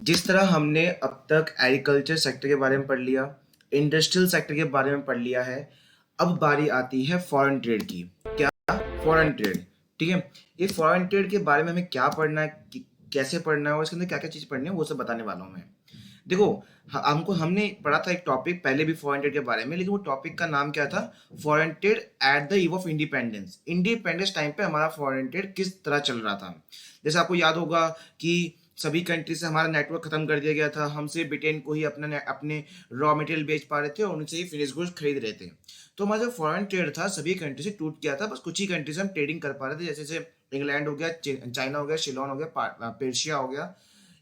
जिस तरह हमने अब तक एग्रीकल्चर सेक्टर के बारे में पढ़ लिया, इंडस्ट्रियल सेक्टर के बारे में पढ़ लिया है, अब बारी आती है फॉरेन ट्रेड की। क्या? Foreign trade. ठीक है, ये फॉरेन ट्रेड के बारे में हमें क्या पढ़ना है, कैसे पढ़ना है और इसके अंदर क्या क्या चीज़ पढ़नी है वो सब बताने वाला हूँ मैं। देखो, हमने पढ़ा था एक टॉपिक पहले भी फॉरेन ट्रेड के बारे में, लेकिन वो टॉपिक का नाम क्या था? Foreign trade at the eve of independence. Independence time पे हमारा फॉरेन ट्रेड किस तरह चल रहा था। जैसे आपको याद होगा कि सभी कंट्री से हमारा नेटवर्क खत्म कर दिया गया था। हम सिर्फ ब्रिटेन को ही अपने रॉ मटेरियल बेच पा रहे थे और उनसे ही फिनिश गुड्स खरीद रहे थे। तो हमारा जो फॉरेन ट्रेड था सभी कंट्री से टूट गया था, बस कुछ ही कंट्री से हम ट्रेडिंग कर पा रहे थे, जैसे इंग्लैंड हो गया, चाइना हो गया, शिलोन हो गया, पेर्शिया हो गया।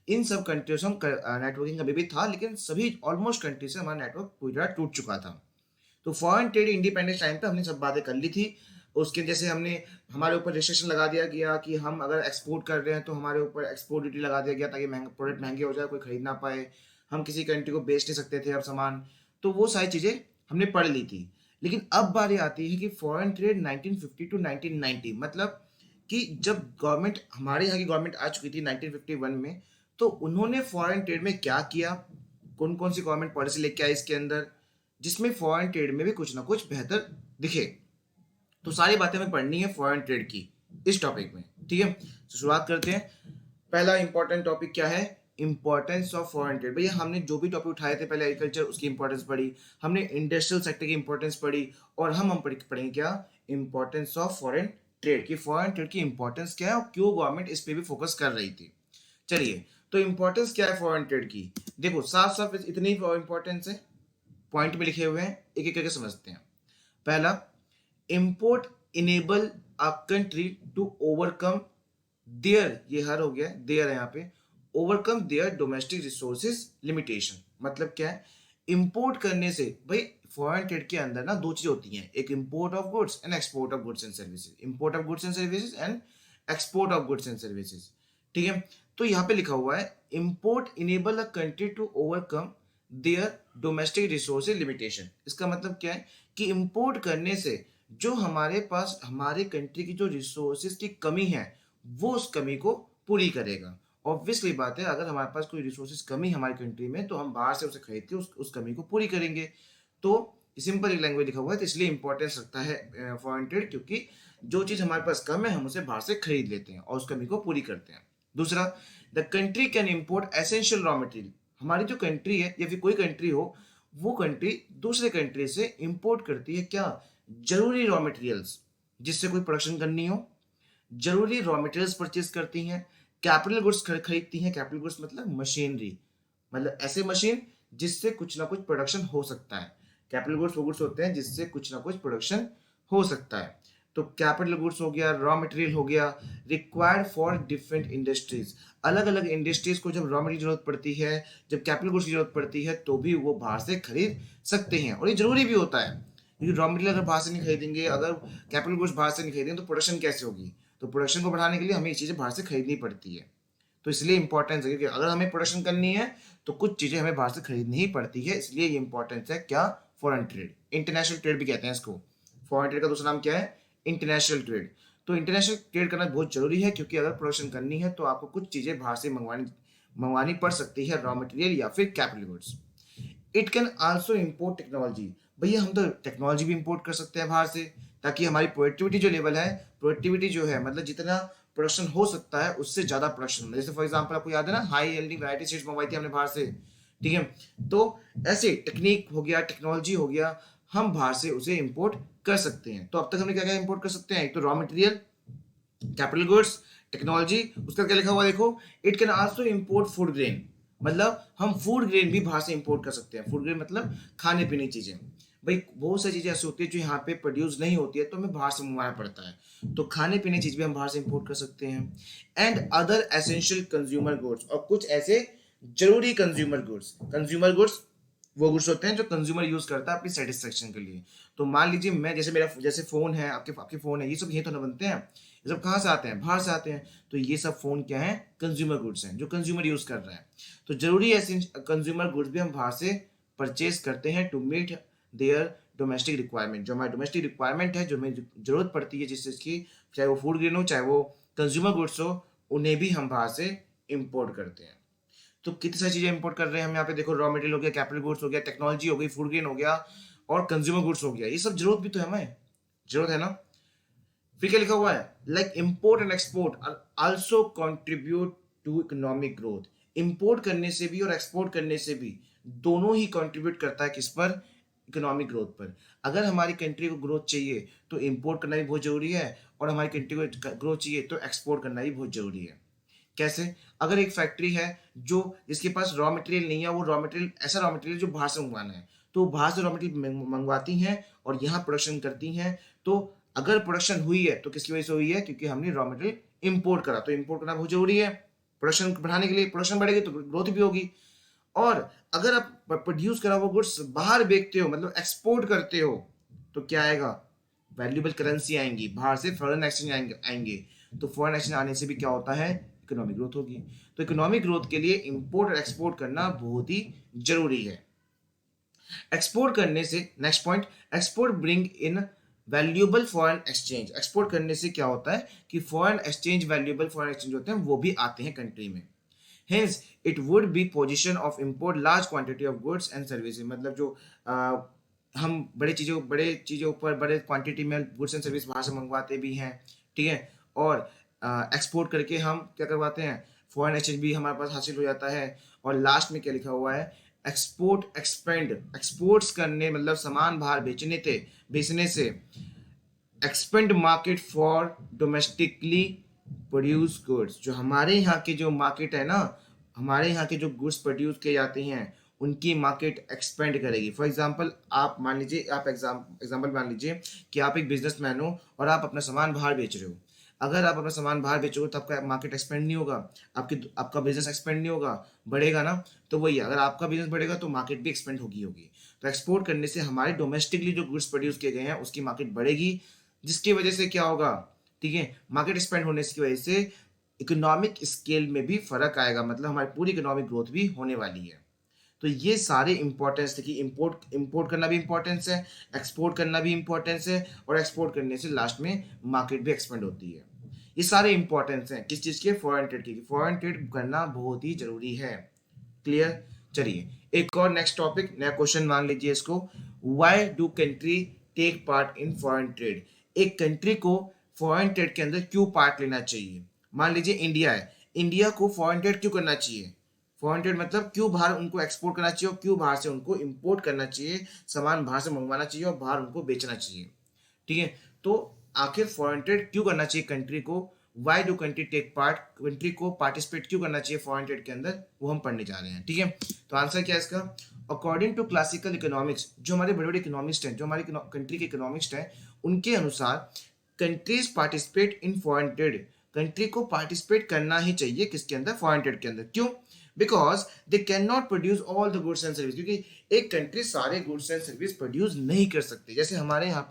इन सब कंट्रियों से हम नेटवर्किंग अभी भी था, लेकिन सभी ऑलमोस्ट कंट्री से हमारा नेटवर्क पूरी तरह टूट चुका था। तो फॉरेन ट्रेड इंडिपेंडेंस टाइम पे हमने सब बातें कर ली थी। उसके जैसे हमने हमारे ऊपर रिस्ट्रिक्शन लगा दिया गया कि हम अगर एक्सपोर्ट कर रहे हैं तो हमारे ऊपर एक्सपोर्ट ड्यूटी लगा दिया गया ताकि प्रोडक्ट महंगे हो जाए, कोई खरीद ना पाए। हम किसी कंट्री को बेच नहीं सकते थे अब सामान। तो वो सारी चीज़ें हमने पढ़ ली थी। लेकिन अब बारी आती है कि फॉरेन ट्रेड 1950 टू 1990, मतलब कि जब गवर्नमेंट हमारे यहाँ की गवर्नमेंट आ चुकी थी 1951 में, तो उन्होंने फॉरेन ट्रेड में क्या किया, कौन कौन सी गवर्नमेंट पॉलिसी लेके आई इसके अंदर, जिसमें फॉरेन ट्रेड में भी कुछ ना कुछ बेहतर दिखे। तो सारी बातें हमें पढ़नी है फॉरेन ट्रेड की इस टॉपिक में। ठीक है, तो शुरुआत करते हैं। पहला इंपॉर्टेंट टॉपिक क्या है? Importance of foreign trade. भैया हमने जो भी टॉपिक उठाए थे, पहले एग्रीकल्चर उसकी इंपॉर्टेंस पढ़ी, हमने इंडस्ट्रियल सेक्टर की इंपॉर्टेंस पढ़ी, और हम पढ़ेंगे क्या? इंपॉर्टेंस ऑफ फॉरेन ट्रेड की। फॉरेन ट्रेड की इंपॉर्टेंस क्या है और क्यों गवर्नमेंट इस पे भी फोकस कर रही थी। चलिए, तो इंपॉर्टेंस क्या है फॉरेन ट्रेड की? देखो, साफ साफ इतनी इंपॉर्टेंस है, पॉइंट में लिखे हुए हैं, एक एक करके समझते हैं। पहला, import enable a country to overcome their, ये हर हो गया, देयर है यहाँ पे, overcome their domestic resources limitation. मतलब क्या है? इंपोर्ट करने से, भाई फॉरेन ट्रेड के अंदर ना दो चीजें होती हैं, एक import of goods and export of goods and services. Import of goods and services and export of goods and services. ठीक है, तो यहाँ पे लिखा हुआ है import enable a country to overcome their domestic resources limitation. इसका मतलब क्या है कि इंपोर्ट करने से जो हमारे पास हमारे कंट्री की जो रिसोर्सेज की कमी है वो उस कमी को पूरी करेगा। ऑब्वियसली बात है, अगर हमारे पास कोई रिसोर्सेज कमी है हमारी कंट्री में तो हम बाहर से उसे खरीद के उस कमी को पूरी करेंगे। तो सिंपल लैंग्वेज लिखा हुआ है, तो इसलिए इंपॉर्टेंस रखता है फॉरेन ट्रेड, क्योंकि जो चीज हमारे पास कम है हम उसे बाहर से खरीद लेते हैं और उस कमी को पूरी करते हैं। दूसरा, the country can import essential raw material. हमारी जो कंट्री है या फिर कोई कंट्री हो, वो कंट्री दूसरे कंट्री से इंपोर्ट करती है क्या? जरूरी रॉ मटेरियल्स, जिससे कोई प्रोडक्शन करनी हो, जरूरी रॉ मटेरियल्स परचेज करती हैं, कैपिटल गुड्स खरीदती हैं। कैपिटल गुड्स मतलब मशीनरी, मतलब ऐसे मशीन जिससे कुछ ना कुछ प्रोडक्शन हो सकता है। कैपिटल गुड्स वो गुड्स होते हैं जिससे कुछ ना कुछ प्रोडक्शन हो सकता है। तो कैपिटल गुड्स हो गया, रॉ मटेरियल हो गया, रिक्वायर्ड फॉर डिफरेंट इंडस्ट्रीज। अलग अलग इंडस्ट्रीज को जब रॉ मटेरियल जरूरत पड़ती है, जब कैपिटल गुड्स की जरूरत पड़ती है, तो भी वो बाहर से खरीद सकते हैं। और ये जरूरी भी होता है, क्योंकि रॉ मटेरियल अगर बाहर से नहीं खरीदेंगे, अगर कैपिटल गुड्स बाहर से नहीं खरीदेंगे तो प्रोडक्शन कैसे होगी? तो प्रोडक्शन को बढ़ाने के लिए हमें ये चीज़ें बाहर से खरीदनी पड़ती है। तो इसलिए इंपॉर्टेंस है, क्योंकि अगर हमें प्रोडक्शन करनी है तो कुछ चीज़ें हमें बाहर से खरीदनी ही पड़ती है, इसलिए ये इंपॉर्टेंस है। क्या? Foreign trade. इंटरनेशनल ट्रेड भी कहते हैं इसको। फॉरेन ट्रेड का दूसरा नाम क्या है? International trade. तो इंटरनेशनल ट्रेड करना बहुत जरूरी है, क्योंकि अगर प्रोडक्शन करनी है तो आपको कुछ चीज़ें बाहर से मंगवानी पड़ सकती है, रॉ मटेरियल या फिर capital goods. It can also import technology. भैया हम तो टेक्नोलॉजी भी इम्पोर्ट कर सकते हैं बाहर से, ताकि हमारी प्रोडक्टिविटी जो लेवल है, प्रोडक्टिविटी जो है मतलब जितना प्रोडक्शन हो सकता है उससे ज़्यादा प्रोडक्शन। जैसे फॉर एग्जांपल आपको याद है ना, हाई एलडी वैरायटी सीड्स मंगवाई थी हमने बाहर से। ठीक है, तो ऐसे टेक्निक हो गया, टेक्नोलॉजी हो गया, हम बाहर से उसे इम्पोर्ट कर सकते हैं। तो अब तक हमने क्या क्या इम्पोर्ट कर सकते हैं? एक तो raw material, capital goods, technology. उसका क्या लिखा हुआ देखो, it can also import food grain. मतलब हम फूड ग्रेन भी बाहर से इंपोर्ट कर सकते हैं। फूड ग्रेन मतलब खाने पीने की चीजें। भाई बहुत सारी चीजें ऐसी होती है जो यहाँ पे प्रोड्यूस नहीं होती है, तो हमें बाहर से मंगवाना पड़ता है। तो खाने पीने की चीज भी हम बाहर से इंपोर्ट कर सकते हैं। And other essential consumer goods, और कुछ ऐसे जरूरी कंज्यूमर गुड्स। कंज्यूमर गुड्स वो गुड्स होते हैं जो कंज्यूमर यूज करता है अपनी सेटिस्फेक्शन के लिए। तो मान लीजिए मैं, जैसे मेरा जैसे फोन है, आपके फोन है, ये सब यही तो ना बनते हैं, ये सब कहाँ से आते हैं? बाहर से आते हैं। तो ये सब फोन क्या है? कंज्यूमर गुड्स हैं जो कंज्यूमर यूज कर रहा है। तो जरूरी ऐसे कंज्यूमर गुड्स भी हम बाहर से परचेज करते हैं to meet their domestic requirement. जो हमारी डोमेस्टिक रिक्वायरमेंट है, जो हमें जरूरत पड़ती है जिस चीज की, चाहे वो फूड ग्रेन हो चाहे वो कंज्यूमर गुड्स हो, उन्हें भी हम बाहर से इम्पोर्ट करते हैं। तो कितनी सारी चीजें इंपोर्ट कर रहे हैं हम यहाँ पे, देखो रॉ मटेरियल हो गया, कैपिटल गुड्स हो गया, टेक्नोलॉजी हो गई, फूड ग्रेन हो गया और कंज्यूमर गुड्स हो गया। ये सब जरूरत भी तो है हमें, जरूरत है ना। फिर क्या लिखा हुआ है, like import and export also contribute to economic growth. Import करने से भी और एक्सपोर्ट करने से भी दोनों ही कंट्रीब्यूट करता है किस पर, इकोनॉमिक ग्रोथ पर। अगर हमारी कंट्री को ग्रोथ चाहिए तो इंपोर्ट करना भी बहुत जरूरी है, और हमारी कंट्री को ग्रोथ चाहिए तो एक्सपोर्ट करना भी बहुत जरूरी है। कैसे, अगर एक फैक्ट्री है जो जिसके पास रॉ मटेरियल नहीं है, वो रॉ मटेरियल ऐसा रॉ मटेरियल जो बाहर से मंगवाना है, तो बाहर से रॉ मटेरियल मंगवाती हैं और यहाँ प्रोडक्शन करती हैं। तो अगर प्रोडक्शन हुई है तो किसकी वजह से हुई है, क्योंकि हमने रॉ मटेरियल इंपोर्ट करा। तो इंपोर्ट करना बहुत जरूरी है प्रोडक्शन बढ़ाने के लिए, प्रोडक्शन बढ़ेगी तो ग्रोथ भी होगी। और अगर आप प्रोड्यूस करा हुआ गुड्स बाहर बेचते हो, मतलब एक्सपोर्ट करते हो, तो क्या आएगा, वैल्यूएबल करेंसी आएंगी, बाहर से फॉरेन एक्सचेंज आएंगे। तो फॉरेन एक्सचेंज आने से भी क्या होता है, इकोनॉमिक ग्रोथ होगी। तो इकोनॉमिक ग्रोथ के लिए इंपोर्ट और एक्सपोर्ट करना बहुत ही जरूरी है। एक्सपोर्ट करने से, next point, export bring in valuable foreign exchange. Export करने से क्या होता है कि foreign exchange, valuable foreign exchange होते हैं, वो भी आते हैं कंट्री में। Hence, it would be position of import large quantity of goods and services। मतलब जो हम बड़े चीज़ों ऊपर बड़े क्वांटिटी में गुड्स एंड सर्विस बाहर से मंगवाते भी हैं, ठीक है। और एक्सपोर्ट करके हम क्या करवाते हैं, फॉरेन एक्सचेंज भी हमारे पास हासिल हो जाता है। और लास्ट में क्या लिखा हुआ है, एक्सपोर्ट एक्सपेंड, एक्सपोर्ट्स करने मतलब सामान बाहर बेचने से expand market for domestically produce goods. जो हमारे यहाँ के जो मार्केट है ना, हमारे यहाँ के जो गुड्स प्रोड्यूस किए जाते हैं उनकी मार्केट एक्सपेंड करेगी। फॉर एग्जांपल आप मान लीजिए, आप एग्जांपल मान लीजिए कि आप एक बिजनेसमैन हो और आप अपना सामान बाहर बेच रहे हो। अगर आप अपना सामान बाहर बेचोगे तो आपका मार्केट एक्सपेंड नहीं होगा, आपका बिजनेस एक्सपेंड नहीं होगा, बढ़ेगा ना। तो वही, अगर आपका बिजनेस बढ़ेगा तो मार्केट भी एक्सपेंड होगी। तो एक्सपोर्ट करने से हमारे डोमेस्टिकली जो गुड्स प्रोड्यूस किए गए हैं उसकी मार्केट बढ़ेगी, जिसकी वजह से क्या होगा, ठीक है, मार्केट एक्सपेंड होने की वजह से इकोनॉमिक स्केल में भी फर्क आएगा, मतलब हमारी पूरी इकोनॉमिक ग्रोथ भी होने वाली है। तो ये सारे इंपॉर्टेंस थे कि इंपोर्ट करना भी इंपॉर्टेंस है, एक्सपोर्ट करना भी इंपॉर्टेंस है, और एक्सपोर्ट करने से लास्ट में मार्केट भी एक्सपेंड होती है। ये सारे इंपॉर्टेंस हैं किस चीज़ के, फॉरेन ट्रेड की। फॉरेन ट्रेड करना बहुत ही जरूरी है। क्लियर। चलिए एक और नेक्स्ट टॉपिक, नया क्वेश्चन मान लीजिए इसको, why do country take part in foreign trade. एक कंट्री को फॉरेन ट्रेड के अंदर क्यों पार्ट लेना चाहिए। मान लीजिए इंडिया है, इंडिया को फॉरेन ट्रेड क्यों करना चाहिए, फॉरेन ट्रेड मतलब क्यों बाहर उनको एक्सपोर्ट करना चाहिए और क्यों बाहर से उनको इंपोर्ट करना चाहिए, सामान बाहर से मंगवाना चाहिए और बाहर उनको बेचना चाहिए, ठीक है। तो आखिर फॉरेन ट्रेड क्यों करना चाहिए कंट्री को, why do country take part, country को पार्टिसिपेट क्यों करना चाहिए फॉरेन ट्रेड के अंदर, वो हम पढ़ने जा रहे हैं, ठीक है। तो आंसर क्या है इसका, अकॉर्डिंग टू क्लासिकल इकोनॉमिक्स, जो हमारे बड़े बड़े इकोनॉमिस्ट हैं, जो हमारी कंट्री के इकोनॉमिस्ट हैं, उनके अनुसार countries participate in foreign trade, country को पार्टिसिपेट करना ही चाहिए किसके अंदर, फॉरेन ट्रेड के अंदर। क्यों, because they can not produce all the goods and service, क्योंकि एक कंट्री सारे गुड्स एंड सर्विस प्रोड्यूस नहीं कर सकती। जैसे हमारे यहाँ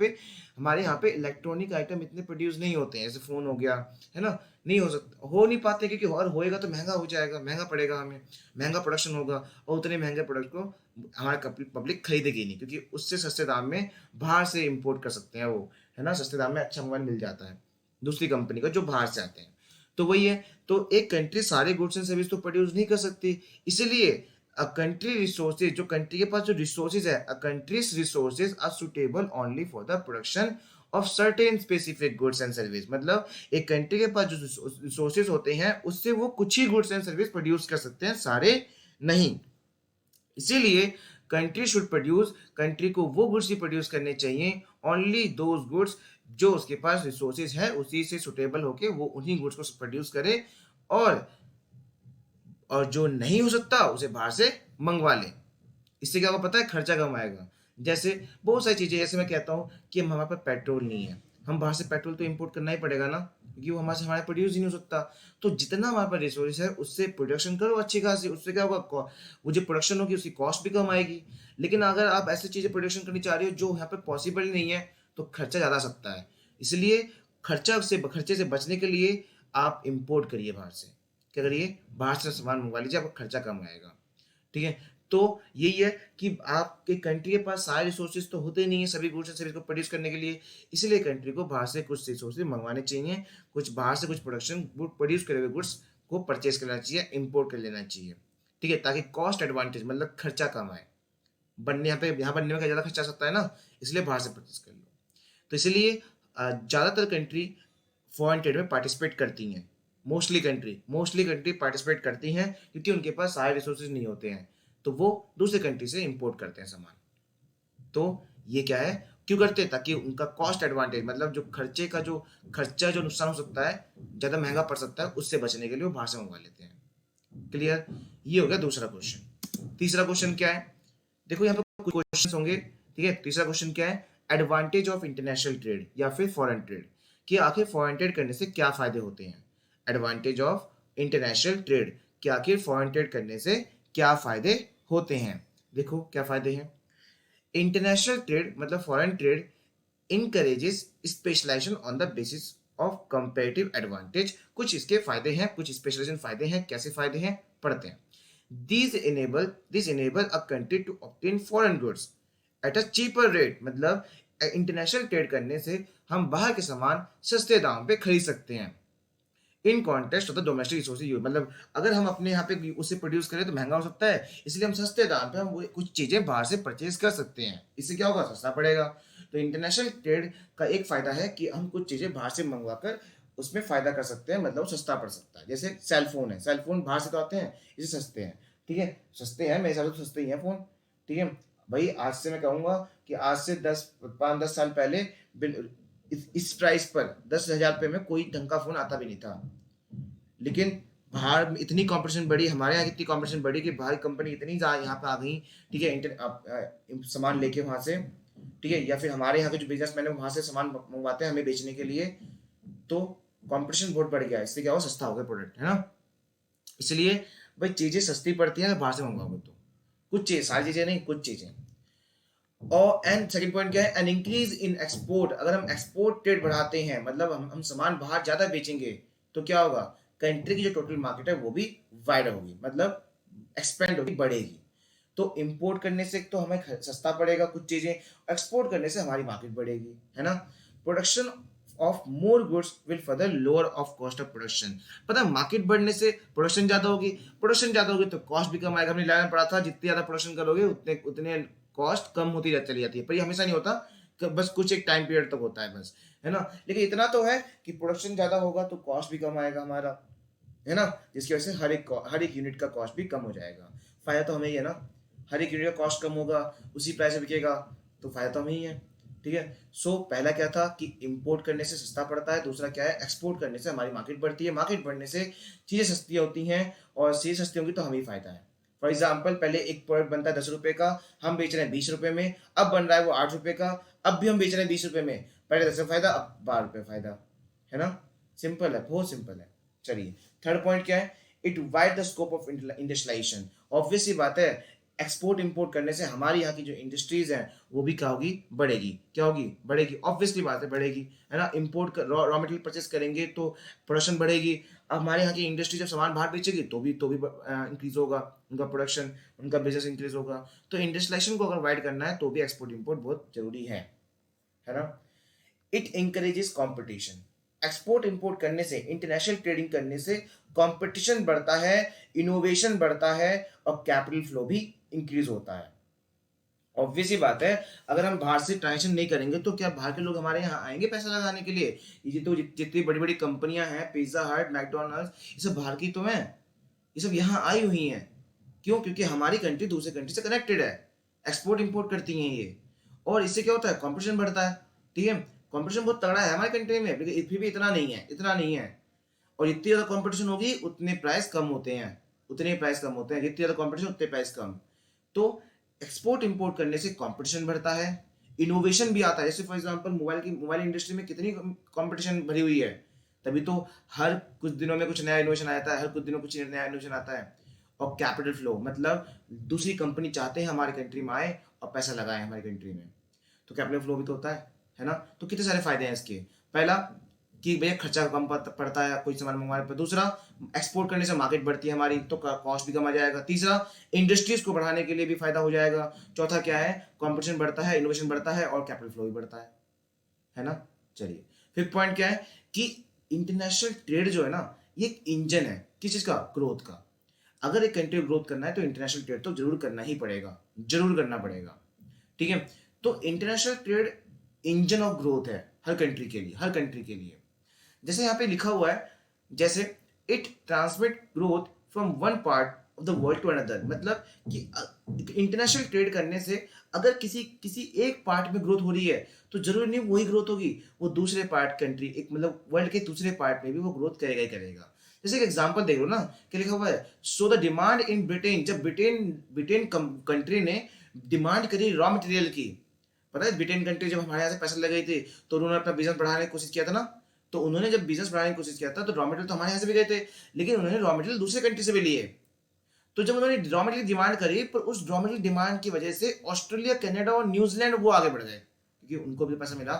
पे इलेक्ट्रॉनिक आइटम इतने प्रोड्यूस नहीं होते हैं, जैसे फोन हो गया, है ना, नहीं हो सकता, हो नहीं पाते, क्योंकि और होएगा तो महंगा हो जाएगा, महंगा पड़ेगा हमें, महंगा प्रोडक्शन होगा, और उतने महंगे प्रोडक्ट को हमारे पब्लिक खरीदेगी नहीं, क्योंकि उससे सस्ते दाम में बाहर से इंपोर्ट कर सकते हैं वो, है ना, सस्ते दाम में अच्छा मोबाइल मिल जाता है दूसरी कंपनी का जो बाहर से आते हैं। तो वही है, तो एक कंट्री सारे गुड्स एंड सर्विस तो प्रोड्यूस नहीं कर सकती, इसलिए अ कंट्री रिसोर्सेज, जो कंट्री के पास जो रिसोर्सेज है, a country's resources are suitable only for the production of certain specific goods and service. मतलब एक कंट्री के पास जो रिसोर्सेज होते हैं उससे वो कुछ ही गुड्स एंड सर्विस प्रोड्यूस कर सकते हैं, सारे नहीं। इसीलिए कंट्री शुड प्रोड्यूस, कंट्री को वो गुड्स ही प्रोड्यूस करने चाहिए, ओनली दोज गुड्स जो उसके पास रिसोर्सेज है उसी से सुटेबल होके वो उन्हीं गुड्स को प्रोड्यूस करे, और जो नहीं हो सकता उसे बाहर से मंगवा ले। इससे क्या होगा पता है, खर्चा कम आएगा। जैसे बहुत सारी चीजें, जैसे मैं कहता हूँ कि हमारे पास पेट्रोल नहीं है, हम बाहर से पेट्रोल तो इंपोर्ट करना ही पड़ेगा ना, क्योंकि वो हमारे प्रोड्यूस ही नहीं हो सकता। तो जितना हमारे पास रिसोर्स है उससे प्रोडक्शन करो अच्छी खासी, उससे क्या होगा, वो जो प्रोडक्शन होगी उसकी कॉस्ट भी कम आएगी। लेकिन अगर आप ऐसी चीजें प्रोडक्शन करनी चाह रहे हो जो यहाँ पे पॉसिबल ही नहीं है, तो खर्चा ज़्यादा सकता है। इसलिए खर्चे से बचने के लिए आप इम्पोर्ट करिए बाहर से, क्या करिए, बाहर से सामान मंगवा लीजिए, आपका खर्चा कम आएगा, ठीक है। तो यही है कि आपके कंट्री के पास सारे रिसोर्सेज तो होते नहीं है सभी गुड्स एंड सर्विस को प्रोड्यूस करने के लिए, इसलिए कंट्री को बाहर से कुछ रिसोर्सेज मंगवाने चाहिए, कुछ बाहर से कुछ प्रोडक्शन प्रोड्यूस करे हुए गुड्स को परचेज करना चाहिए, इंपोर्ट कर लेना चाहिए, ठीक है, ताकि कॉस्ट एडवांटेज मतलब खर्चा कम आए। बनने यहाँ बनने में क्या ज़्यादा खर्चा आ सकता है ना, इसलिए बाहर से परचेज कर लो। तो इसलिए ज़्यादातर कंट्री फॉरेन ट्रेड में पार्टिसिपेट करती हैं। मोस्टली कंट्री पार्टिसिपेट करती हैं क्योंकि उनके पास सारे रिसोर्सेज नहीं होते हैं, तो वो दूसरे कंट्री से इंपोर्ट करते हैं सामान। तो ये क्या है, क्यों करते हैं? ताकि उनका कॉस्ट एडवांटेज मतलब जो खर्चा जो नुकसान हो सकता है, ज़्यादा महंगा पड़ सकता है, उससे बचने के लिए वो बाहर से मंगवा लेते हैं। क्लियर? ये हो गया दूसरा क्वेश्चन। तीसरा क्वेश्चन क्या है? देखो यहाँ पे कुछ क्वेश्चन होंगे, ठीक है। तीसरा क्वेश्चन क्या है? एडवांटेज ऑफ इंटरनेशनल ट्रेड या फिर फॉरेन ट्रेड, कि आखिर फॉरेन ट्रेड करने से क्या फायदे होते हैं। एडवांटेज ऑफ इंटरनेशनल ट्रेड, कि आखिर फॉरेन ट्रेड करने से क्या फायदे होते हैं। देखो क्या फायदे हैं। इंटरनेशनल ट्रेड मतलब foreign trade encourages specialisation on the basis of comparative advantage. कुछ इसके फायदे हैं, कुछ स्पेशलाइजेशन फायदे हैं। कैसे फायदे हैं पढ़ते हैं। These enable a country to obtain foreign goods at a cheaper rate, मतलब इंटरनेशनल ट्रेड करने से हम बाहर के सामान सस्ते दाम पे खरीद सकते हैं। In context of the domestic resources use, मतलब अगर हम अपने यहाँ पे उसे प्रोड्यूस करें तो महंगा हो सकता है, इसलिए हम सस्ते दाम पे हम वो कुछ चीजें बाहर से परचेज कर सकते हैं। इससे क्या होगा? सस्ता पड़ेगा। तो इंटरनेशनल ट्रेड का एक फायदा है कि हम कुछ चीजें बाहर से मंगवा कर उसमें फायदा कर सकते हैं, मतलब सस्ता पड़ सकता है। जैसे सेलफोन है, सेलफोन बाहर से तो आते हैं, इसे सस्ते हैं, ठीक है, सस्ते हैं, मेरे हिसाब से तो सस्ते ही हैं फोन, ठीक है भाई। आज से मैं कहूँगा कि आज से 5-10 साल पहले इस प्राइस पर 10,000 रुपये में कोई ढंग का फोन आता भी नहीं था। लेकिन बाहर इतनी कंपटीशन बढ़ी, हमारे यहाँ इतनी कंपटीशन बढ़ी कि बाहर कंपनी इतनी यहाँ पे आ गई, ठीक है, सामान लेके वहाँ से, ठीक है, या फिर हमारे यहाँ के जो बिजनेसमैन है वहाँ से सामान मंगवाते हैं हमें बेचने के लिए, तो कंपटीशन बहुत बढ़ गया। इससे क्या हो, सस्ता हो गया प्रोडक्ट, है ना। इसलिए भाई चीजें सस्ती पड़ती हैं बाहर से मंगवाओगे तो, कुछ चीजें, सारी चीजें नहीं, कुछ चीजें। और एंड सेकंड पॉइंट क्या है? An increase in export. अगर हम एक्सपोर्ट ट्रेड बढ़ाते हैं, मतलब हम सामान बाहर ज्यादा बेचेंगे, तो क्या होगा? कंट्री की जो टोटल मार्केट है वो भी वाइड होगी, मतलब एक्सपेंड होगी, बढ़ेगी। तो इंपोर्ट करने से तो हमें सस्ता पड़ेगा कुछ चीजें, एक्सपोर्ट करने से हमारी मार्केट बढ़ेगी, है ना। Production of more goods will further lower of cost of production. पता है, मार्केट बढ़ने से प्रोडक्शन ज्यादा होगी, प्रोडक्शन ज्यादा होगी तो कॉस्ट भी कम आएगा। हमने लाइन पढ़ा था, जितनी ज्यादा प्रोडक्शन करोगे उतने उतने कॉस्ट कम होती चली जाती है। पर ये हमेशा नहीं होता, बस कुछ एक टाइम पीरियड तक होता है बस, है ना। लेकिन इतना तो है कि प्रोडक्शन ज्यादा होगा तो कॉस्ट भी कम आएगा हमारा, है ना, जिसकी वजह से हर एक यूनिट का कॉस्ट भी कम हो जाएगा। फायदा तो हमें ही है ना, हर एक यूनिट का कॉस्ट कम होगा, उसी प्राइस में बिकेगा, तो फायदा तो हमें ही है, ठीक है। सो पहला क्या था कि इंपोर्ट करने से सस्ता पड़ता है, दूसरा क्या है, एक्सपोर्ट करने से हमारी मार्केट बढ़ती है, मार्केट बढ़ने से चीजें सस्ती होती हैं, और चीजें सस्ती होंगी तो हमें ही फायदा है। फॉर एग्जाम्पल, पहले एक प्रोडक्ट बनता है 10 रुपए का, हम बेच रहे हैं 20 रुपए में, अब बन रहा है वो 8 रुपए का, अब भी हम बेच रहे हैं 20 रुपए में, पहले 10 रुपये फायदा, अब 12 रुपये फायदा, है ना। सिंपल है, बहुत सिंपल है। चलिए थर्ड पॉइंट क्या है? It wide the scope of industrialisation. Obvious ही बात है, एक्सपोर्ट इंपोर्ट करने से हमारी यहाँ की जो इंडस्ट्रीज हैं वो भी क्या होगी? बढ़ेगी। क्या होगी? बढ़ेगी, ऑब्वियसली बात है, बढ़ेगी, है ना। इंपोर्ट रॉ मटेरियल परचेस करेंगे तो प्रोडक्शन बढ़ेगी। अब हमारे यहाँ की इंडस्ट्री जब सामान बाहर बेचेगी तो भी इंक्रीज होगा उनका प्रोडक्शन, उनका बिजनेस इंक्रीज होगा। तो इंडस्ट्रियलाइजेशन को अगर वाइड करना है तो भी एक्सपोर्ट इंपोर्ट बहुत जरूरी है ना। It encourages competition. Export import करने से, इंटरनेशनल ट्रेडिंग करने से कंपटीशन बढ़ता है, इनोवेशन बढ़ता है, और कैपिटल फ्लो भी इंक्रीज होता है। ऑब्वियस ही बात है, अगर हम बाहर से ट्रांजेक्शन नहीं करेंगे तो क्या बाहर के लोग हमारे यहाँ आएंगे पैसा लगाने के लिए? ये तो जितनी बड़ी बड़ी कंपनियां हैं, पिज्जा हट, मैकडोनल्ड्स, ये सब बाहर की तो हैं, ये सब यहाँ आई हुई हैं। क्यों? क्योंकि हमारी कंट्री दूसरे कंट्री से कनेक्टेड है, एक्सपोर्ट इंपोर्ट करती हैं ये, और इससे क्या होता है? कॉम्पिटिशन बढ़ता है, ठीक है। कॉम्पिटिशन बहुत तगड़ा है हमारी कंट्री में, लेकिन फिर भी इतना नहीं है, इतना नहीं है। और जितनी ज्यादा कंपटीशन होगी उतने प्राइस कम होते हैं, उतने प्राइस कम होते हैं, जितनी ज्यादा कंपटीशन उतने प्राइस कम। तो एक्सपोर्ट इंपोर्ट करने से कंपटीशन बढ़ता है, इनोवेशन भी आता है। जैसे फॉर एग्जांपल मोबाइल इंडस्ट्री में कितनी कंपटीशन भरी हुई है, तभी तो हर कुछ दिनों में कुछ नया इनोवेशन आता है, हर कुछ दिनों कुछ नया इनोवेशन आता है। और कैपिटल फ्लो मतलब दूसरी कंपनी चाहते हैं हमारी कंट्री में आए और पैसा लगाए हमारी कंट्री में, तो कैपिटल फ्लो भी तो होता है ना। तो कितने सारे फायदे हैं इसके। पहला कि भैया खर्चा कम पड़ता है कोई सामान मंगवाने पर। दूसरा, एक्सपोर्ट करने से मार्केट बढ़ती है हमारी, तो कॉस्ट भी कम आ जाएगा। तीसरा, इंडस्ट्रीज को बढ़ाने के लिए भी फायदा हो जाएगा। चौथा क्या है? कंपटीशन बढ़ता है, इनोवेशन बढ़ता है, और कैपिटल फ्लो भी बढ़ता है ना। चलिए फिफ्थ पॉइंट क्या है कि इंटरनेशनल ट्रेड जो है ना, ये एक इंजन है किस चीज का? ग्रोथ का। अगर एक कंट्री ग्रोथ करना है तो इंटरनेशनल ट्रेड तो जरूर करना ही पड़ेगा, जरूर करना पड़ेगा, ठीक है। तो international trade engine of growth है हर कंट्री के लिए, हर कंट्री के लिए। जैसे यहाँ पे लिखा हुआ है, जैसे it transmit growth from one part of the world to another, मतलब कि इंटरनेशनल ट्रेड करने से अगर किसी किसी एक पार्ट में ग्रोथ हो रही है तो जरूरी नहीं वही ग्रोथ होगी, वो दूसरे पार्ट कंट्री एक मतलब वर्ल्ड के दूसरे पार्ट में भी वो ग्रोथ करेगा ही करेगा। जैसे एक एग्जांपल देख लो ना, क्या लिखा हुआ है, so the demand in Britain, जब ब्रिटेन ब्रिटेन कंट्री ने डिमांड करी रॉ मटेरियल की, पता है ब्रिटेन कंट्री जब हमारे यहाँ से पैसे लगे थे तो उन्होंने अपना बिजनेस बढ़ाने की कोशिश किया था ना, तो उन्होंने जब बिजनेस बढ़ाने की कोशिश किया था तो रॉ मटेरियल तो हमारे यहाँ से भी गए थे, लेकिन उन्होंने रॉ मटेरियल दूसरे कंट्री से भी लिए। तो जब उन्होंने रॉ मटेरियल डिमांड करी, पर उस रॉ मटेरियल डिमांड की वजह से ऑस्ट्रेलिया, कनाडा और न्यूजीलैंड वो आगे बढ़ गए, क्योंकि उनको भी पैसा मिला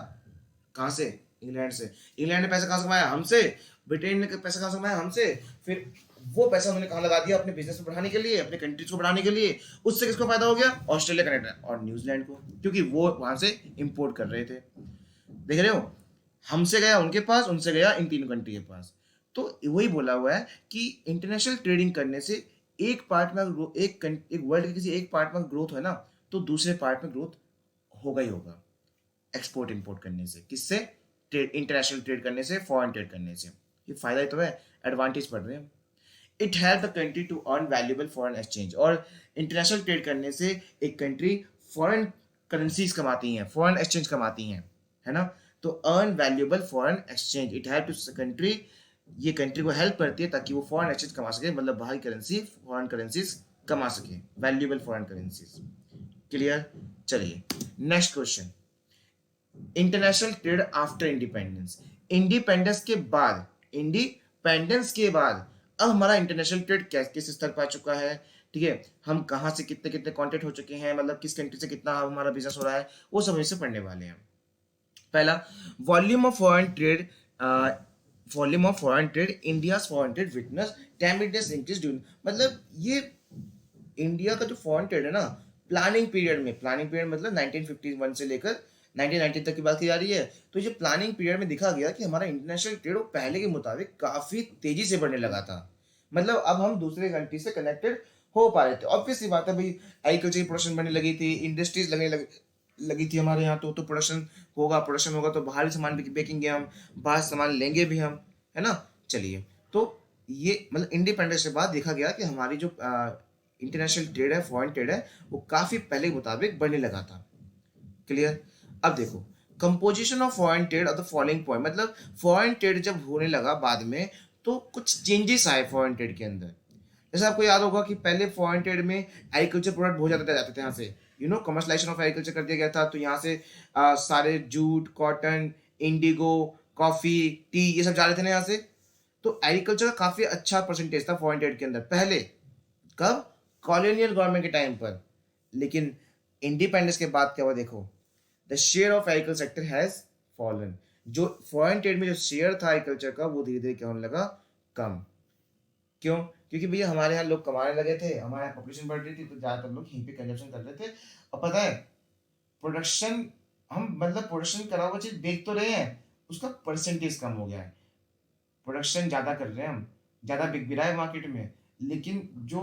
कहाँ से, इंग्लैंड से। इंग्लैंड ने पैसा कहाँ से कमाया, हमसे। ब्रिटेन ने पैसा कहाँ से कमाया, हमसे। फिर वो पैसा उन्होंने कहाँ लगा दिया, अपने बिजनेस को बढ़ाने के लिए, अपने कंट्रीज को बढ़ाने के लिए। उससे किसको फायदा हो गया, ऑस्ट्रेलिया, कनाडा और न्यूजीलैंड को, क्योंकि वो वहां से इंपोर्ट कर रहे थे। देख रहे हो, हमसे गया उनके पास, उनसे गया इन तीनों कंट्री के पास। तो वही बोला हुआ है कि इंटरनेशनल ट्रेडिंग करने से एक पार्ट में एक वर्ल्ड के किसी एक पार्ट में ग्रोथ है ना, तो दूसरे पार्ट में ग्रोथ होगा ही होगा। एक्सपोर्ट इंपोर्ट करने से, किससे, ट्रेड, इंटरनेशनल ट्रेड करने से, फॉरेन ट्रेड करने से, ये फायदा ही तो है, एडवांटेज पढ़ रहे हैं। It help the country to earn valuable foreign exchange, और इंटरनेशनल ट्रेड करने से एक कंट्री फॉरेन करेंसीज कमाती हैं, फॉरेन एक्सचेंज कमाती हैं, है ना। तो earn valuable foreign exchange, it help to country, ये कंट्री को हेल्प करती है ताकि वो फॉरेन एक्सचेंज कमा सके, मतलब बाहरी करेंसी, फॉरेन करेंसीज कमा सके, वैल्यूएबल फॉरेन करेंसीज। क्लियर। चलिए next question, international trade after independence. Independence के बाद, इंडिपेंडेंस के बाद अब हमारा इंटरनेशनल ट्रेड किस स्तर पर आ चुका है, ठीक है, हम कहाँ से कितने कितने कॉन्टेक्ट हो चुके हैं, मतलब किस कंट्री से कितना हमारा बिजनेस हो रहा है, वो सब इससे पढ़ने वाले हैं। पहला, volume of foreign trade, volume of foreign trade, India foreign trade witness ट्रेमेंडस increase during, मतलब ये इंडिया का जो फॉरेन ट्रेड है ना, प्लानिंग पीरियड में, प्लानिंग पीरियड मतलब 1951 से लेकर 1990 तक की बात की जा रही है, तो ये प्लानिंग पीरियड में देखा गया कि हमारा इंटरनेशनल ट्रेड वो पहले के मुताबिक काफी तेजी से बढ़ने लगा था। मतलब अब हम दूसरे कंट्री से कनेक्टेड हो पा रहे थे। ऑब्वियस सी बात है भाई, एग्रीकल्चर की प्रोडक्शन बढ़ने लगी थी, इंडस्ट्रीज लगने लगी थी हमारे यहाँ, तो प्रोडक्शन होगा तो बाहरी सामान भी बेचेंगे हम, बाहर सामान लेंगे भी हम, है ना। चलिए, तो ये मतलब इंडिपेंडेंस के बाद देखा गया कि हमारी जो इंटरनेशनल ट्रेड है, फॉरेन ट्रेड है, वो काफी पहले के मुताबिक बढ़ने लगा था। क्लियर। अब देखो, composition of foreign trade off the following point, मतलब फॉरेन ट्रेड जब होने लगा बाद में तो कुछ चेंजेस आए फॉरेन ट्रेड के अंदर। जैसे आपको याद होगा कि पहले फॉरेन ट्रेड में एग्रीकल्चर प्रोडक्ट बहुत ज्यादा जाते थे यहाँ से, कमर्शलाइजेशन ऑफ एग्रीकल्चर कर दिया गया था, तो यहाँ से सारे jute, cotton, Indigo, coffee, T, ये सब जा रहे थे ना यहाँ से। तो एग्रीकल्चर का काफी अच्छा परसेंटेज था फॉरेन ट्रेड के अंदर पहले, कब, कॉलोनियल गवर्नमेंट के टाइम पर। लेकिन इंडिपेंडेंस के बाद क्या हुआ, देखो, the share of agriculture sector has fallen, जो फॉरेन ट्रेड में जो शेयर था एग्रीकल्चर का वो धीरे धीरे क्या होने लगा, कम। क्यों, क्योंकि भैया हमारे यहाँ लोग कमाने लगे थे, हमारे यहाँ पॉपुलेशन बढ़ रही थी, तो ज्यादातर लोग यहीं पे कंजप्शन कर रहे थे। और पता है, प्रोडक्शन, हम मतलब प्रोडक्शन करा हुआ चीज बेच तो रहे हैं, उसका परसेंटेज कम हो गया है। प्रोडक्शन ज्यादा कर रहे हैं हम, ज्यादा बिक भी रहा है मार्केट में, लेकिन जो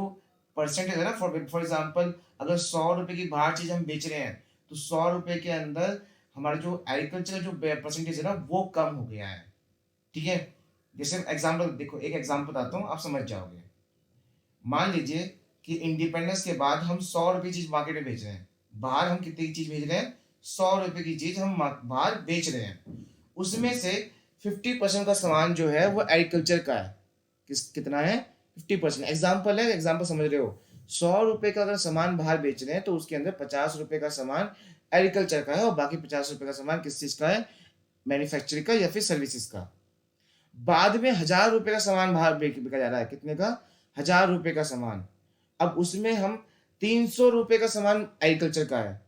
परसेंटेज है ना, फॉर एग्जाम्पल अगर 100 रुपए की बाहर चीज हम बेच रहे हैं, तो 100 रुपए के अंदर हमारा जो एग्रीकल्चर जो परसेंटेज है ना, वो कम हो गया है। ठीक है, जैसे एग्जाम्पल देखो, एक एग्जाम्पल बताता हूँ, आप समझ जाओगे। मान लीजिए कि इंडिपेंडेंस के बाद हम 100 रुपए चीज मार्केट में बेच रहे हैं, बाहर हम कितने की चीज बेच रहे हैं, 100 रुपए की चीज हम बाहर बेच रहे हैं, उसमें से 50% का सामान जो है वो एग्रीकल्चर का है। कितना है, 50%। एग्जाम्पल है, एग्जाम्पल समझ रहे हो, 100 रुपए का अगर सामान बाहर बेच रहे हैं तो उसके अंदर 50 रुपए का सामान एग्रीकल्चर का है, और बाकी 50 रुपए का सामान किस चीज का है, मैन्युफैक्चरिंग का या फिर सर्विसेज का। बाद में 1000 रुपए का सामान बाहर बिका जा रहा है, कितने का, 1000 रुपए का सामान। अब उसमें हम 300 रुपए का सामान एग्रीकल्चर का है,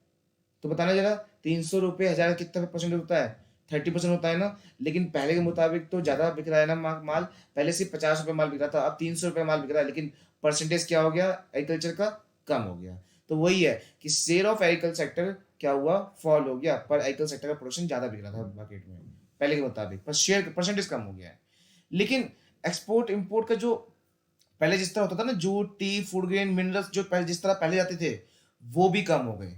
तो बताना जरा, 300 रुपए 1000 कितना परसेंट होता है, 30% होता है ना। लेकिन पहले के मुताबिक तो ज्यादा बिक रहा है ना माल, पहले सिर्फ 50 रुपए माल बिक रहा था, अब 300 रुपए माल बिक रहा है, लेकिन परसेंटेज क्या हो गया एग्रीकल्चर का, कम हो गया। तो वही है कि शेयर ऑफ एग्रीकल्चर सेक्टर क्या हुआ, फॉल हो गया, पर एग्रीकल्चर सेक्टर का प्रोडक्शन ज्यादा बिक रहा था मार्केट में पहले के मुताबिक, पर शेयर परसेंटेज कम हो गया है। लेकिन एक्सपोर्ट इंपोर्ट का जो पहले जिस तरह होता था ना, jute, T, food grain, minerals जो पहले जिस तरह पहले जाते थे, वो भी कम हो गए।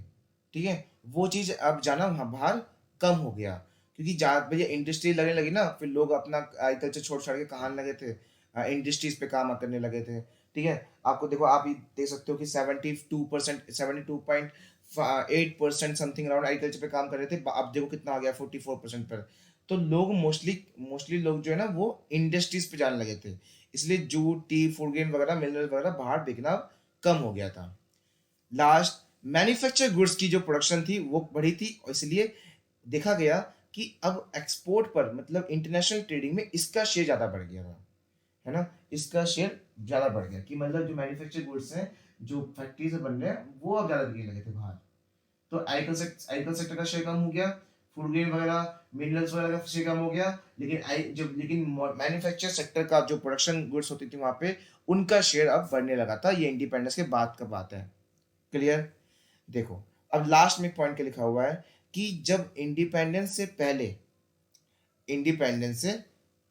ठीक है, वो चीज अब जाना वहाँ बाहर कम हो गया, क्योंकि भैया इंडस्ट्री लगने लगी ना, फिर लोग अपना एग्रीकल्चर छोड़ छाड़ के कहाँ लगे थे, इंडस्ट्रीज पे काम करने लगे थे। ठीक है, आपको देखो, आप ही देख सकते हो कि 72%, 72.8% समथिंग अराउंड एग्रीकल्चर पे काम कर रहे थे, अब देखो कितना आ गया, 44% पर। तो लोग मोस्टली मोस्टली लोग जो है ना, वो इंडस्ट्रीज पे जाने लगे थे, इसलिए जूट, टी, फूड ग्रेन वगैरह, मिनरल वगैरह बाहर बिकना कम हो गया था। लास्ट, मैन्युफैक्चर गुड्स की जो प्रोडक्शन थी वो बढ़ी थी, और इसलिए देखा गया कि अब एक्सपोर्ट पर, मतलब इंटरनेशनल ट्रेडिंग में इसका शेयर ज़्यादा बढ़ गया था, है ना, इसका शेयर ज़्यादा बढ़ गया, कि मतलब जो मैन्युफैक्चर गुड्स हैं, जो फैक्ट्री से बन रहे हैं, वो अब ज़्यादा बिकने लगे थे बाहर। तो एग्रीकल्चर सेक्टर का शेयर कम हो गया, फूड ग्रेन वगैरह, मिनरल्स वगैरह का शेयर कम हो गया, लेकिन मैन्युफैक्चर सेक्टर का जो प्रोडक्शन गुड्स होती थी वहाँ पे, उनका शेयर अब बढ़ने लगा था। ये इंडिपेंडेंस के बाद का बात है। क्लियर? देखो, अब लास्ट में एक पॉइंट क्या लिखा हुआ है कि जब इंडिपेंडेंस से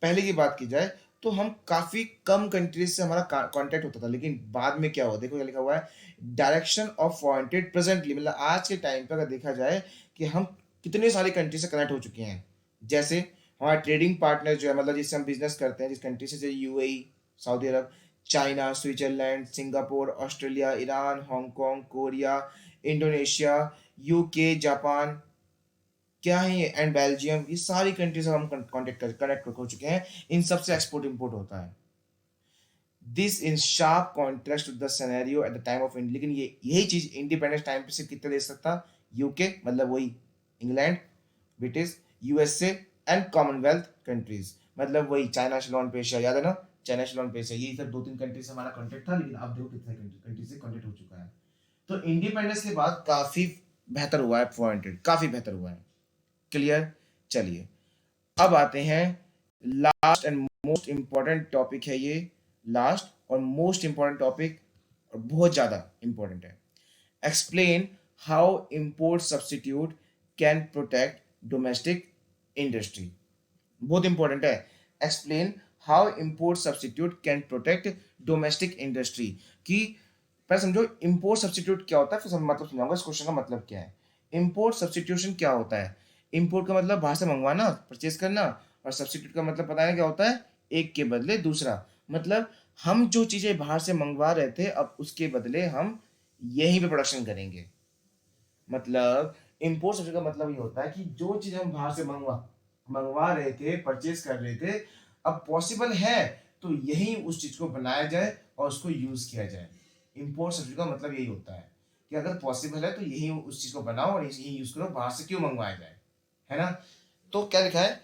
पहले की बात की जाए, तो हम काफी कम कंट्रीज से हमारा कांटेक्ट होता था, लेकिन बाद में क्या हुआ, देखो क्या लिखा हुआ है, direction of foreign trade presently, मतलब आज के टाइम पे अगर देखा जाए कि हम कितने सारी कंट्री से कनेक्ट हो चुके हैं। जैसे हमारा ट्रेडिंग पार्टनर जो है, मतलब जिससे हम बिजनेस करते हैं, जिस कंट्री से, जैसे UAE, Saudi Arab, China, Switzerland, Singapore, Australia, Iran, Hong Kong, Korea, Indonesia, UK, Japan, क्या है ये, एंड बेल्जियम, ये सारी कंट्री से हम कनेक्ट हो चुके हैं। इन सबसे एक्सपोर्ट इंपोर्ट होता है। This in sharp contrast to the scenario at the time of, लेकिन ये यही चीज इंडिपेंडेंस टाइम पे सिर्फ कितना दे सकता, यूके, मतलब वही England, British, USA and Commonwealth countries, मतलब वही चाइना, श्रीलंका, पेशिया, याद है ना, चाइना, श्रीलंका, पेशिया, ये सब 2-3 कंट्री से हमारा कॉन्टेक्ट था, लेकिन अब देखो कितने कंट्री से कॉन्टेक्ट हो चुका है। तो इंडिपेंडेंस के बाद काफी बेहतर हुआ है फॉरेन ट्रेड, काफी बेहतर हुआ है। क्लियर? चलिए, अब आते हैं last and most important topic है ये, लास्ट और मोस्ट इंपॉर्टेंट टॉपिक, और बहुत ज्यादा इंपॉर्टेंट है। Explain how import substitute can protect domestic industry. बहुत इंपॉर्टेंट है। Explain how import substitute can protect domestic industry, कि पहले समझो इंपोर्ट सब्स्टिट्यूट क्या होता है, फिर मतलब समझाऊंगा इस क्वेश्चन का मतलब क्या है। इंपोर्ट सब्स्टिट्यूशन क्या होता है? इंपोर्ट का मतलब बाहर से मंगवाना, परचेज करना, और सब्स्टिट्यूट का मतलब पता है क्या होता है, एक के बदले दूसरा, मतलब हम जो चीजें बाहर से मंगवा रहे थे, अब उसके बदले हम यहीं पे प्रोडक्शन करेंगे। मतलब इंपोर्ट सब्सिडी का मतलब ये होता है कि जो चीज हम बाहर से मंगवा रहे थे, परचेज कर रहे थे, अब पॉसिबल है तो यही उस चीज को बनाया जाए और उसको यूज किया जाए। इंपोर्ट सब्सिडी का मतलब यही होता है कि अगर पॉसिबल है तो यही उस चीज को बनाओ और यही यूज करो, बाहर से क्यों मंगवाया जाए, है ना। तो क्या लिखा है,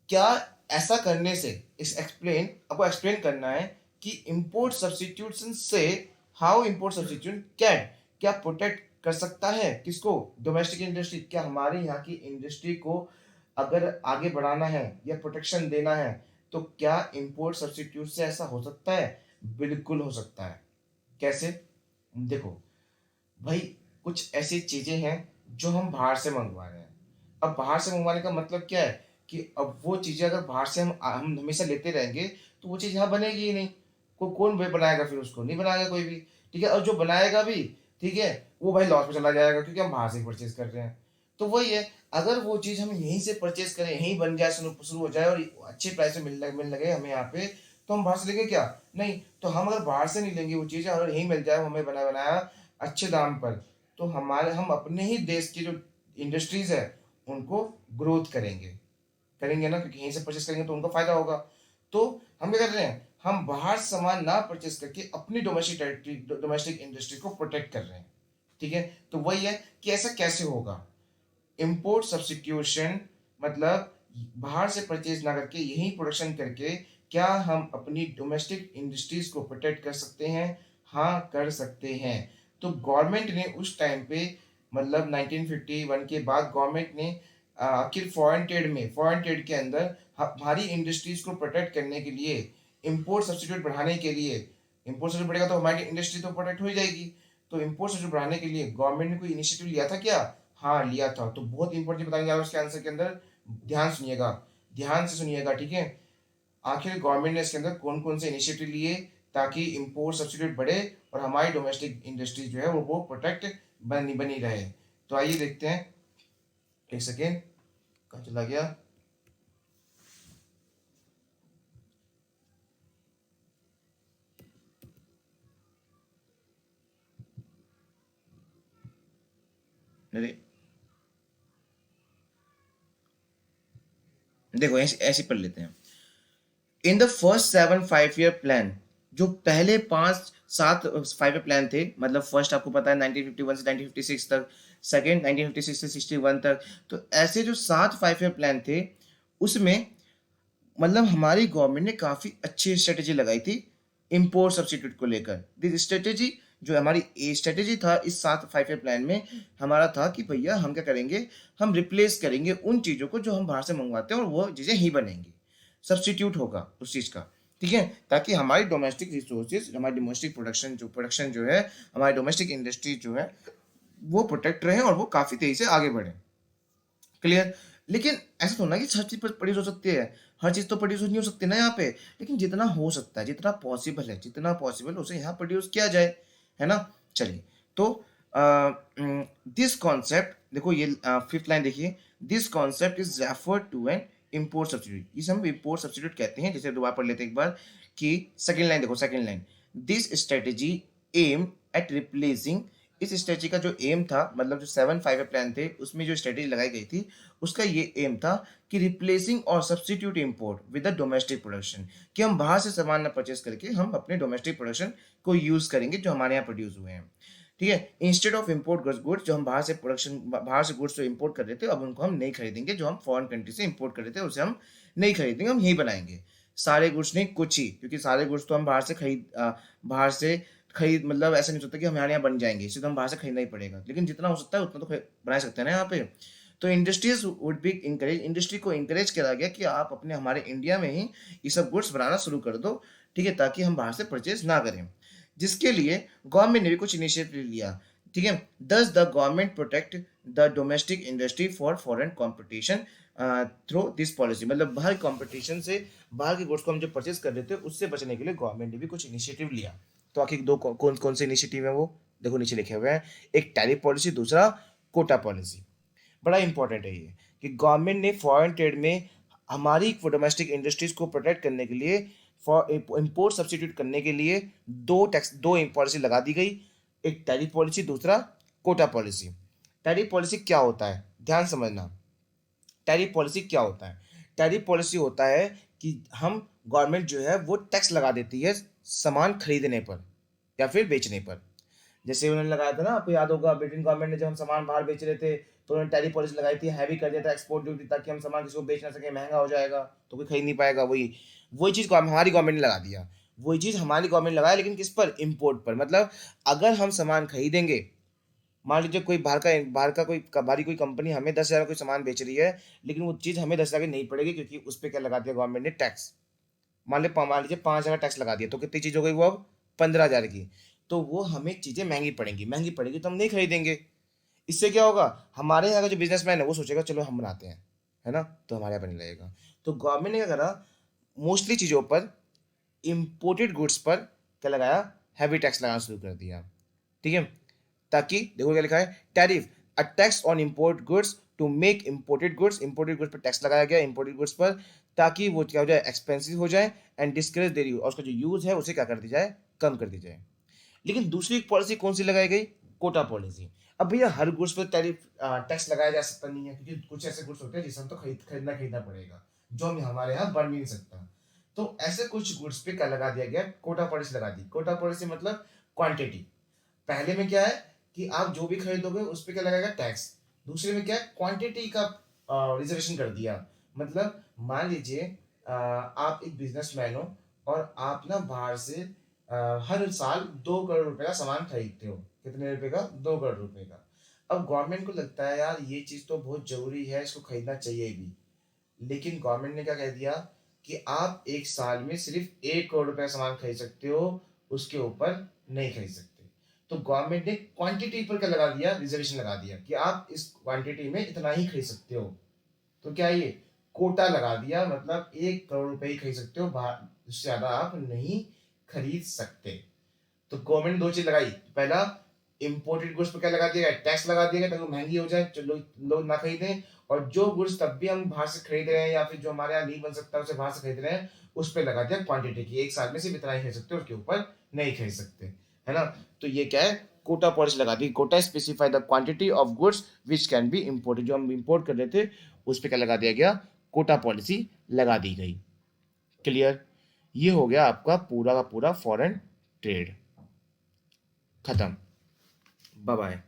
क्या ऐसा करने से, इस एक्सप्लेन, आपको एक्सप्लेन करना है कि इंपोर्ट सब्स्टिट्यूशन से, हाउ इंपोर्ट सब्स्टिट्यूशन कैन, क्या प्रोटेक्ट कर सकता है किसको, डोमेस्टिक इंडस्ट्री, क्या हमारे यहाँ की इंडस्ट्री को अगर आगे बढ़ाना है या प्रोटेक्शन देना है, तो क्या इंपोर्ट सब्स्टिट्यूट से ऐसा हो सकता है? बिल्कुल हो सकता है। कैसे? देखो भाई, कुछ ऐसी चीजें हैं जो हम बाहर से मंगवा रहे हैं। अब बाहर से मंगवाने का मतलब क्या है कि अब वो चीजें अगर बाहर से हम हमेशा लेते रहेंगे, तो वो चीज यहाँ बनेगी ही नहीं। कौन भाई बनाएगा, फिर उसको नहीं बनाएगा कोई भी। ठीक है, और जो बनाएगा भी, ठीक है, वो भाई लॉस में चला जाएगा, क्योंकि हम बाहर से परचेज कर रहे हैं। तो वही है, अगर वो चीज हम यहीं से परचेज करें, यहीं बन जाए, शुरू हो जाए, और अच्छे प्राइस में मिलने लगे हमें यहाँ पे, तो हम बाहर से लेंगे क्या? नहीं। तो हम अगर बाहर से नहीं लेंगे वो चीज़, अगर यहीं मिल जाए हमें बना बनाया अच्छे दाम पर, तो हम अपने ही देश की जो इंडस्ट्रीज है उनको ग्रोथ करेंगे ना, क्योंकि यहीं से परचेस करेंगे तो उनको फायदा होगा। तो हम क्या कर रहे हैं, हम बाहर सामान ना परचेस करके अपनी डोमेस्टिक इंडस्ट्री को प्रोटेक्ट कर रहे हैं। ठीक है, तो वही है कि ऐसा कैसे होगा। इंपोर्ट सब्स्टिट्यूशन मतलब बाहर से परचेज ना करके यहीं प्रोडक्शन करके क्या हम अपनी डोमेस्टिक इंडस्ट्रीज को प्रोटेक्ट कर सकते हैं? हाँ, कर सकते हैं। तो गवर्नमेंट ने उस टाइम पे, मतलब 1951 के बाद गवर्नमेंट ने आखिर फॉरेन ट्रेड के अंदर हमारी इंडस्ट्रीज को प्रोटेक्ट करने के लिए, इंपोर्ट सब्स्टिट्यूट बढ़ाने के लिए, इंपोर्ट सब्स्टिट्यूट बढ़ेगा तो हमारी इंडस्ट्री तो प्रोटेक्ट हो ही जाएगी। तो इंपोर्ट सब्स्टिट्यूट बढ़ाने के लिए गवर्नमेंट ने कोई इनिशिएटिव लिया था क्या? हाँ, लिया था। तो बहुत इंपॉर्टेंट बताने जा रहा हूँ उसके आंसर के अंदर, ध्यान सुनिएगा, ध्यान से सुनिएगा, ठीक है। आखिर गवर्नमेंट ने इसके अंदर कौन कौन से इनिशिएटिव लिए ताकि इंपोर्ट सब्सिट्यूट बढ़े और हमारी डोमेस्टिक इंडस्ट्री जो है वो प्रोटेक्ट बनी बनी रहे। तो आइए देखते हैं, एक सेकेंड, कहाँ चला गया। अरे देखो ऐसे ऐसे पढ़ लेते हैं। In the first 7 5 year plan, जो पहले 5 7 5 year प्लान थे, मतलब फर्स्ट आपको पता है 1951 से 1956 तक, सेकेंड 1956 से 61 तक, तो ऐसे जो 7 5 year प्लान थे उसमें मतलब हमारी गवर्नमेंट ने काफ़ी अच्छी स्ट्रेटेजी लगाई थी इम्पोर्ट सब्सिट्यूट को लेकर। दिस स्ट्रेटेजी, जो हमारी स्ट्रेटेजी था इस 7 5 year प्लान में, हमारा था कि भैया हम क्या करेंगे, हम रिप्लेस करेंगे उन चीज़ों को जो हम बाहर से मंगवाते हैं और वो चीज़ें ही बनेंगी, सब्सटीट्यूट होगा उस चीज़ का, ठीक है, ताकि हमारी डोमेस्टिक रिसोर्सेज, हमारी डोमेस्टिक प्रोडक्शन जो है, हमारी डोमेस्टिक इंडस्ट्री जो है वो प्रोटेक्ट रहे और वो काफ़ी तेज़ी से आगे बढ़े। क्लियर। लेकिन ऐसा तो ना कि हर चीज़ प्रोड्यूस हो सकती है, हर चीज़ तो प्रोड्यूस नहीं हो सकती ना यहाँ पे, लेकिन जितना हो सकता है, जितना पॉसिबल है, जितना पॉसिबल उसे यहाँ प्रोड्यूस किया जाए, है ना। चलिए, तो दिस कॉन्सेप्ट देखो, ये फिफ्थ लाइन देखिए, this concept is refer to an import substitute, इसे हम इम्पोर्ट सब्सिट्यूट कहते हैं। जैसे दोबारा पढ़ लेते हैं एक बार, कि सेकेंड लाइन देखो, second line, this strategy aim at replacing, इस स्ट्रेटेजी का जो एम था, मतलब जो 7 5 प्लान थे उसमें जो स्ट्रेटेजी लगाई गई थी, उसका ये एम था कि रिप्लेसिंग और substitute import with the domestic production, कि हम बाहर से सामान ना परचेस करके हम अपने डोमेस्टिक प्रोडक्शन को यूज़ करेंगे जो हमारे यहाँ प्रोड्यूस हुए हैं, ठीक है। इंस्टेड ऑफ इम्पोर्ट गुड्स, जो हम बाहर से गुड्स जो इम्पोर्ट कर रहे थे, अब उनको हम नहीं खरीदेंगे, जो हम फॉरेन कंट्री से इम्पोर्ट कर रहे थे उसे हम नहीं खरीदेंगे, हम यही बनाएंगे। सारे गुड्स नहीं, कुछ ही, क्योंकि सारे गुड्स तो हम बाहर से खरीद, मतलब ऐसा नहीं होता कि हमारे यहाँ बन जाएंगे, इसे तो हम बाहर से खरीदना ही पड़ेगा, लेकिन जितना हो सकता है उतना तो बना सकते हैं ना यहाँ पे। तो industries would be encourage, industry को इंकरेज करा गया कि आप अपने हमारे इंडिया में ही ये सब गुड्स बनाना शुरू कर दो, ठीक है, ताकि हम बाहर से परचेज ना करें, जिसके लिए गवर्नमेंट ने भी कुछ इनिशिएटिव लिया, ठीक है। दस the government protect the domestic industry for foreign competition through this policy, मतलब बाहर कंपटीशन से, बाहर के गुड्स को हम जो परचेज कर रहे थे उससे बचने के लिए गवर्नमेंट ने भी कुछ इनिशिएटिव लिया। तो आखिर दो कौन कौन से इनिशिएटिव है वो देखो नीचे लिखे हुए हैं, एक टैरिफ पॉलिसी, दूसरा कोटा पॉलिसी। बड़ा इंपॉर्टेंट है ये, कि गवर्नमेंट ने फॉरेन ट्रेड में हमारी डोमेस्टिक इंडस्ट्रीज को प्रोटेक्ट करने के लिए, फॉर इंपोर्ट सब्सिट्यूट करने के लिए दो पॉलिसी लगा दी गई, एक टैरिफ पॉलिसी, दूसरा कोटा पॉलिसी। टैरिफ पॉलिसी क्या होता है, ध्यान समझना, टैरिफ पॉलिसी क्या होता है। टैरिफ पॉलिसी होता है कि हम, गवर्नमेंट जो है वो टैक्स लगा देती है सामान खरीदने पर या फिर बेचने पर। जैसे उन्होंने लगाया था ना, आपको याद होगा, ब्रिटेन गवर्नमेंट ने जब हम सामान बाहर बेच रहे थे तो उन्होंने टैरिफ पॉलिसी लगाई थी, हैवी कर दिया था एक्सपोर्ट ड्यूटी, ताकि हम सामान किसी को बेच ना सके, महंगा हो जाएगा तो कोई खरीद नहीं पाएगा। वही वही चीज़ हमारी गवर्नमेंट ने लगा दिया, वही चीज़ हमारी गवर्नमेंट ने लगाया, लेकिन किस पर, इम्पोर्ट पर। मतलब अगर हम सामान खरीदेंगे, मान लीजिए कोई बाहरी कोई कंपनी हमें 10,000 कोई सामान बेच रही है, लेकिन वो चीज़ हमें 10,000 की नहीं पड़ेगी, क्योंकि उस पर क्या लगा दिया गवर्नमेंट ने, टैक्स। मान लीजिए 5,000 टैक्स लगा दिया, तो कितनी चीज़ हो गई वो अब, 15,000 की। तो वो हमें चीज़ें महंगी पड़ेगी तो हम नहीं खरीदेंगे। इससे क्या होगा, हमारे यहाँ का जो बिजनेसमैन है वो सोचेगा चलो हम बनाते हैं, है ना, तो हमारे यहाँ बनी लगेगा। तो गवर्नमेंट ने क्या करा, मोस्टली चीज़ों पर, इम्पोर्टेड गुड्स पर क्या लगाया, हैवी टैक्स लगाना शुरू कर दिया, ठीक है। ताकि देखो क्या लिखा है, tariff, a tax on import goods to make imported goods पर टैक्स लगाया गया, इम्पोर्टेड गुड्स पर, ताकि वो क्या हो जाए, एक्सपेंसिव हो जाए एंड डिस्करेज देरी हो, और उसका जो यूज़ है उसे क्या कर दी जाए, कम कर दी जाए। लेकिन दूसरी पॉलिसी कौन सी लगाई गई, कोटा पॉलिसी। अब भैया हर गुड्स पर टैरिफ टैक्स लगाया जा सकता नहीं है, क्योंकि कुछ ऐसे गुड्स होते हैं जिसे हम तो खरीदना पड़ेगा, जो हम हमारे यहाँ बन भी नहीं सकता। तो ऐसे कुछ गुड्स पे क्या लगा दिया गया, कोटा पॉलिसी लगा दी। कोटा पॉलिसी मतलब क्वांटिटी। पहले में क्या है कि आप जो भी खरीदोगे उस पर क्या लगेगा, टैक्स। दूसरे में क्या है, क्वांटिटी का रिजर्वेशन कर दिया। मतलब मान लीजिए आप एक बिजनेसमैन हो और आप ना बाहर से हर साल 2 करोड़ रुपए का सामान खरीदते हो। कितने रुपए का, 2 करोड़ रुपए का। अब गवर्नमेंट को लगता है यार ये चीज़ तो बहुत जरूरी है, इसको खरीदना चाहिए भी, लेकिन गवर्नमेंट ने क्या कह दिया कि आप एक साल में सिर्फ 1 करोड़ रुपए का सामान खरीद सकते हो, उसके ऊपर नहीं खरीद सकते। तो गवर्नमेंट ने क्वांटिटी पर क्या लगा दिया, रिजर्वेशन लगा दिया कि आप इस क्वांटिटी में इतना ही खरीद सकते हो। तो क्या ये कोटा लगा दिया, मतलब 1 करोड़ रुपए ही खरीद सकते हो, बाहर उससे ज्यादा आप नहीं खरीद सकते। तो गवर्नमेंट ने दो चीज लगाई, पहला इंपोर्टेड गुड्स पर क्या लगा दिया गया, टैक्स लगा दिया गया ताकि वो महंगी हो जाए, चलो लोग ना खरीदें, और जो गुड्स तब भी हम बाहर से खरीद रहे हैं या फिर जो हमारे यहाँ नहीं बन सकता उसे बाहर से खरीद रहे हैं, उस पर लगा दिया क्वांटिटी की, एक साल में सिर्फ इतना ही खरीद सकते हो, उसके ऊपर नहीं खरीद सकते, है ना। तो ये क्या है, कोटा पॉलिसी लगा दी। Quota specify the quantity of goods which can be imported, जो हम इम्पोर्ट कर रहे थे उस पर क्या लगा दिया गया, कोटा पॉलिसी लगा दी गई। क्लियर, ये हो गया आपका पूरा का पूरा फॉरेन ट्रेड खत्म। Bye bye.